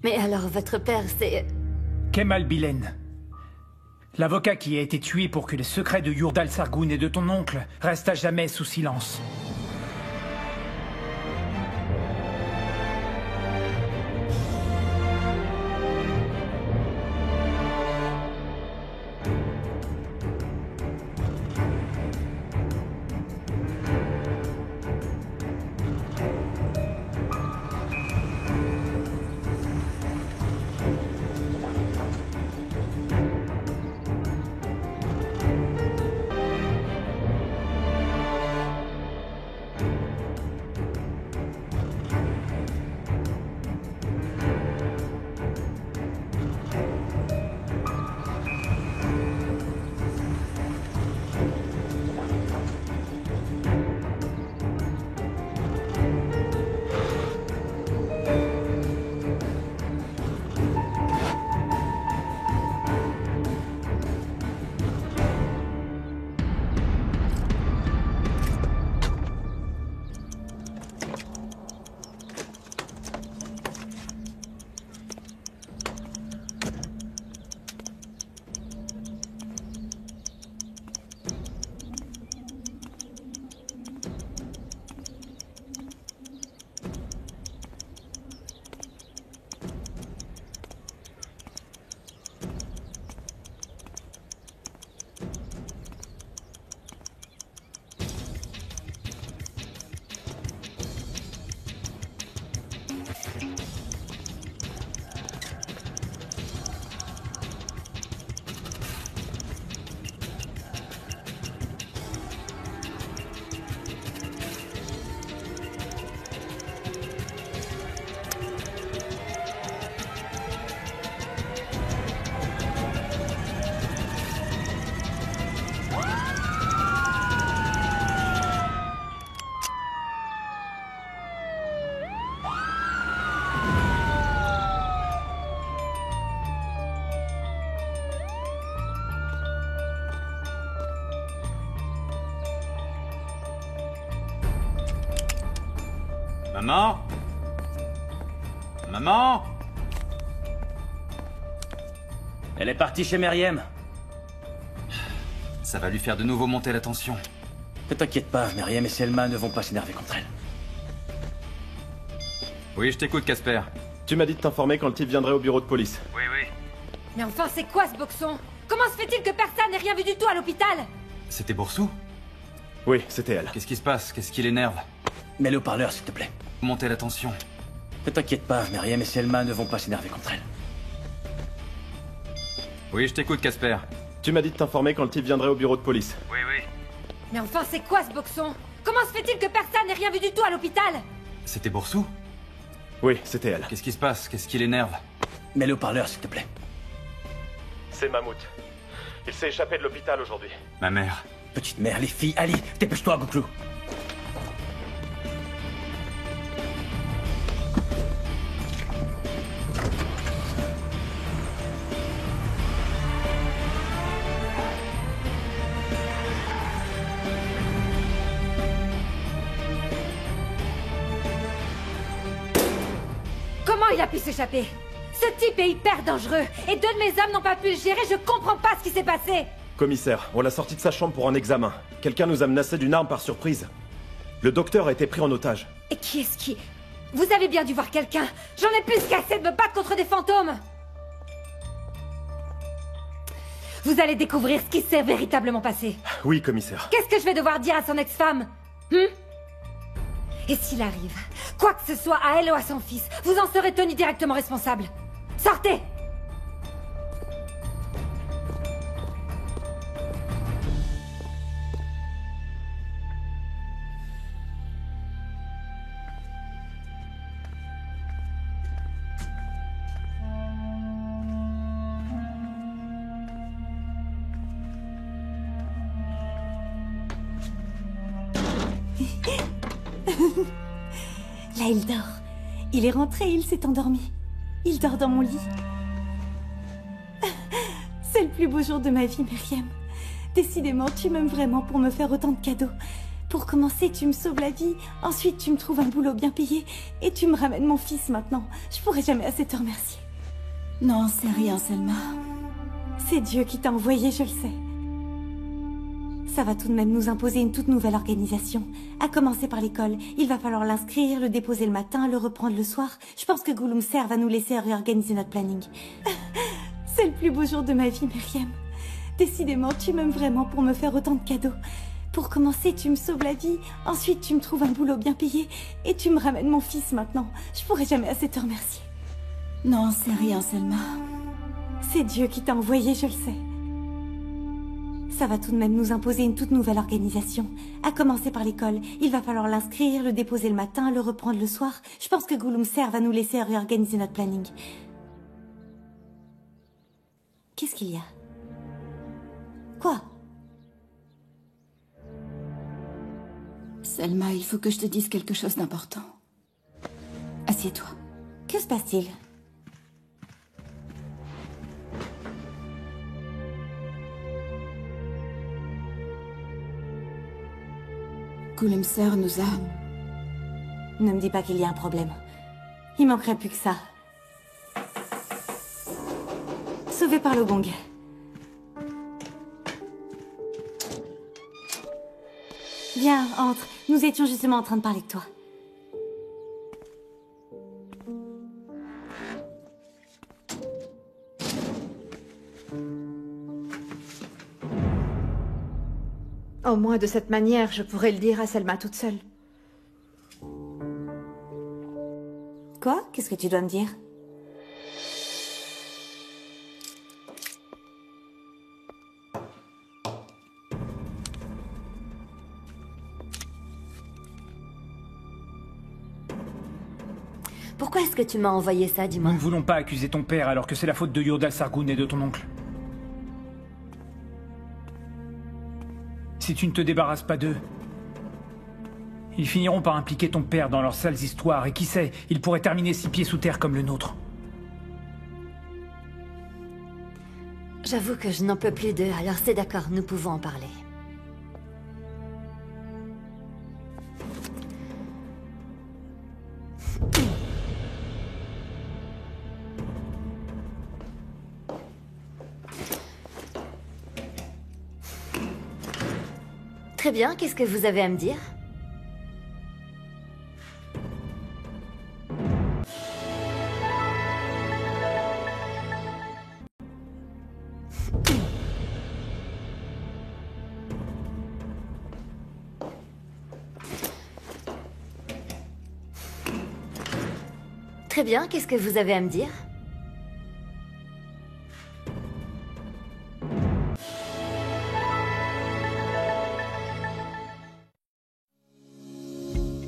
Mais alors, votre père, c'est... Kemal Bilen. L'avocat qui a été tué pour que les secrets de Yurdal Sargoun et de ton oncle restent à jamais sous silence. Maman? Maman? Elle est partie chez Meriem. Ça va lui faire de nouveau monter la tension. Ne t'inquiète pas, Meriem et Selma ne vont pas s'énerver contre elle. Oui, je t'écoute, Casper. Tu m'as dit de t'informer quand le type viendrait au bureau de police. Oui, oui. Mais enfin, c'est quoi ce boxon? Comment se fait-il que personne n'ait rien vu du tout à l'hôpital? C'était Boursou? Oui, c'était elle. Qu'est-ce qui se passe? Qu'est-ce qui l'énerve? Mets le haut-parleur, s'il te plaît. Monter la tension. Ne t'inquiète pas, Meriem et Selma ne vont pas s'énerver contre elle. Oui, je t'écoute, Casper. Tu m'as dit de t'informer quand le type viendrait au bureau de police. Oui, oui. Mais enfin, c'est quoi ce boxon? Comment se fait-il que personne n'ait rien vu du tout à l'hôpital? C'était Boursou? Oui, c'était elle. Qu'est-ce qui se passe? Qu'est-ce qui l'énerve? Mets le haut-parleur, s'il te plaît. C'est Mahmoud. Il s'est échappé de l'hôpital aujourd'hui. Ma mère. Petite mère, les filles, allez, dépêche-toi, Gouklou. Comment il a pu s'échapper? Ce type est hyper dangereux, et deux de mes hommes n'ont pas pu le gérer, je comprends pas ce qui s'est passé! Commissaire, on l'a sorti de sa chambre pour un examen. Quelqu'un nous a menacé d'une arme par surprise. Le docteur a été pris en otage. Et qui est-ce qui... Vous avez bien dû voir quelqu'un! J'en ai plus qu'assez de me battre contre des fantômes! Vous allez découvrir ce qui s'est véritablement passé. Oui, commissaire. Qu'est-ce que je vais devoir dire à son ex-femme? Et s'il arrive, quoi que ce soit à elle ou à son fils, vous en serez tenu directement responsable. Sortez! Là, il dort. Il est rentré, il s'est endormi. Il dort dans mon lit. C'est le plus beau jour de ma vie, Meriem. Décidément, tu m'aimes vraiment pour me faire autant de cadeaux. Pour commencer, tu me sauves la vie. Ensuite, tu me trouves un boulot bien payé. Et tu me ramènes mon fils maintenant. Je pourrai jamais assez te remercier. Non, c'est rien, Selma. C'est Dieu qui t'a envoyé, je le sais. Ça va tout de même nous imposer une toute nouvelle organisation. À commencer par l'école. Il va falloir l'inscrire, le déposer le matin, le reprendre le soir. Je pense que Gollumser va nous laisser réorganiser notre planning. C'est le plus beau jour de ma vie, Myriam. Décidément, tu m'aimes vraiment pour me faire autant de cadeaux. Pour commencer, tu me sauves la vie. Ensuite, tu me trouves un boulot bien payé. Et tu me ramènes mon fils maintenant. Je pourrai jamais assez te remercier. Non, c'est rien, Selma. C'est Dieu qui t'a envoyé, je le sais. Ça va tout de même nous imposer une toute nouvelle organisation. À commencer par l'école. Il va falloir l'inscrire, le déposer le matin, le reprendre le soir. Je pense que Gollumser va nous laisser réorganiser notre planning. Qu'est-ce qu'il y a? Quoi? Selma, il faut que je te dise quelque chose d'important. Assieds-toi. Que se passe-t-il? Gollumser nous a... Ne me dis pas qu'il y a un problème. Il manquerait plus que ça. Sauvé par le gong. Viens, entre. Nous étions justement en train de parler de toi. Au moins de cette manière, je pourrais le dire à Selma toute seule. Quoi? Qu'est-ce que tu dois me dire? Pourquoi est-ce que tu m'as envoyé ça, dis-moi? Nous ne voulons pas accuser ton père alors que c'est la faute de Yurdal Sargoon et de ton oncle. Si tu ne te débarrasses pas d'eux, ils finiront par impliquer ton père dans leurs sales histoires et qui sait, ils pourraient terminer 6 pieds sous terre comme le nôtre. J'avoue que je n'en peux plus d'eux, alors c'est d'accord, nous pouvons en parler. Très bien, qu'est-ce que vous avez à me dire? Très bien, qu'est-ce que vous avez à me dire?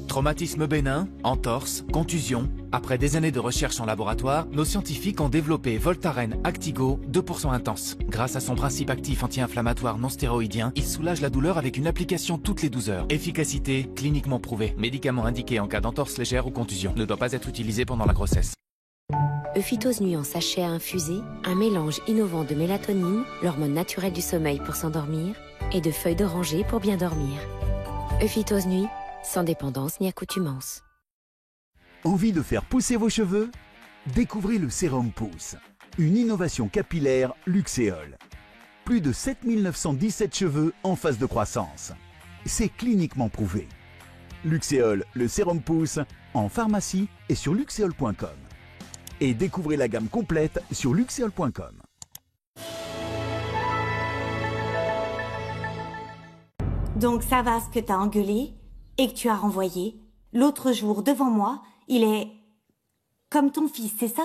Traumatisme bénin, entorse, contusion. Après des années de recherche en laboratoire, nos scientifiques ont développé Voltaren Actigo 2% intense. Grâce à son principe actif anti-inflammatoire non stéroïdien, il soulage la douleur avec une application toutes les 12 heures. Efficacité cliniquement prouvée. Médicament indiqué en cas d'entorse légère ou contusion. Ne doit pas être utilisé pendant la grossesse. Euphytose nuit en sachet à infuser, un mélange innovant de mélatonine, l'hormone naturelle du sommeil pour s'endormir, et de feuilles d'oranger pour bien dormir. Euphytose nuit, sans dépendance ni accoutumance. Envie de faire pousser vos cheveux? Découvrez le Sérum Pousse, une innovation capillaire Luxéol. Plus de 7917 cheveux en phase de croissance. C'est cliniquement prouvé. Luxéol, le Sérum Pousse, en pharmacie et sur luxéol.com. Et découvrez la gamme complète sur luxéol.com. Donc ça va ce que t'as engueulé et que tu as renvoyé. L'autre jour, devant moi, il est comme ton fils, c'est ça?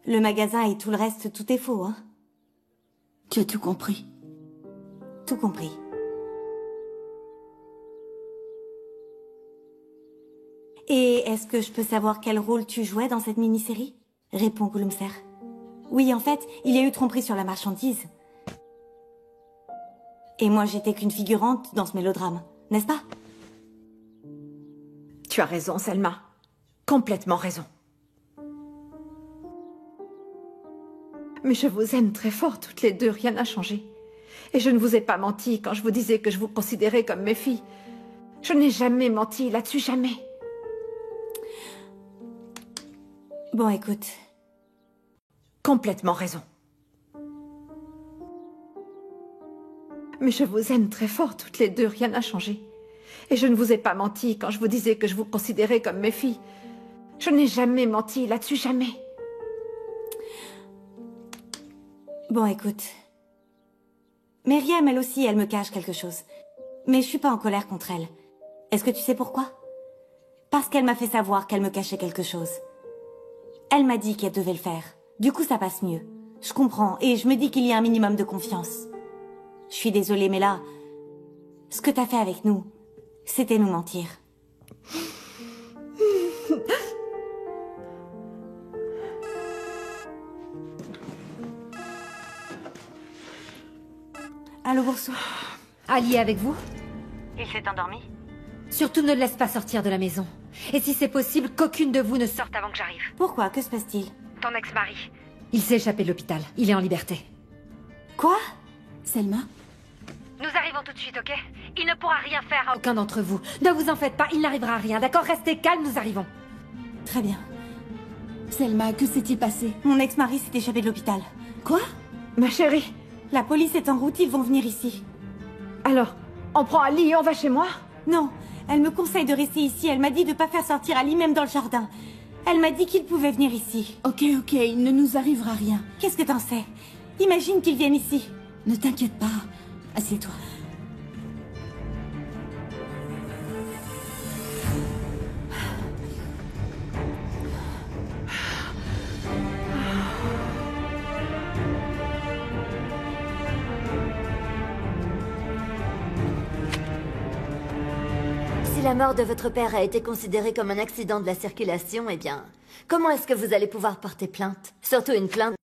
Le magasin et tout le reste, tout est faux, hein? Tu as tout compris. Tout compris. Et est-ce que je peux savoir quel rôle tu jouais dans cette mini-série? Répond Gollumser. Oui, en fait, il y a eu tromperie sur la marchandise. Et moi, j'étais qu'une figurante dans ce mélodrame, n'est-ce pas? Tu as raison, Selma. Complètement raison. Mais je vous aime très fort toutes les deux, rien n'a changé. Et je ne vous ai pas menti quand je vous disais que je vous considérais comme mes filles. Je n'ai jamais menti là-dessus, jamais. Bon, écoute. Complètement raison. Mais je vous aime très fort toutes les deux, rien n'a changé. Et je ne vous ai pas menti quand je vous disais que je vous considérais comme mes filles. Je n'ai jamais menti là-dessus, jamais. Bon, écoute. Myriam, elle aussi, elle me cache quelque chose. Mais je suis pas en colère contre elle. Est-ce que tu sais pourquoi? Parce qu'elle m'a fait savoir qu'elle me cachait quelque chose. Elle m'a dit qu'elle devait le faire. Du coup, ça passe mieux. Je comprends, et je me dis qu'il y a un minimum de confiance. Je suis désolée, mais là, ce que t'as fait avec nous, c'était nous mentir. Allô, Bourseau. Ali est avec vous? Il s'est endormi? Surtout ne le laisse pas sortir de la maison. Et si c'est possible, qu'aucune de vous ne sorte avant que j'arrive. Pourquoi? Que se passe-t-il? Ton ex-mari. Il s'est échappé de l'hôpital. Il est en liberté. Quoi? Selma? Nous arrivons tout de suite, ok? Il ne pourra rien faire à aucun d'entre vous. Ne vous en faites pas, il n'arrivera à rien, d'accord? Restez calme, nous arrivons. Très bien. Selma, que s'est-il passé? Mon ex-mari s'est échappé de l'hôpital. Quoi? Ma chérie. La police est en route, ils vont venir ici. Alors, on prend Ali et on va chez moi? Non, elle me conseille de rester ici. Elle m'a dit de pas faire sortir Ali même dans le jardin. Elle m'a dit qu'il pouvait venir ici. Ok, il ne nous arrivera rien. Qu'est-ce que t'en sais? Imagine qu'ils viennent ici. Ne t'inquiète pas. Assieds-toi. Si la mort de votre père a été considérée comme un accident de la circulation, eh bien, comment est-ce que vous allez pouvoir porter plainte? Surtout une plainte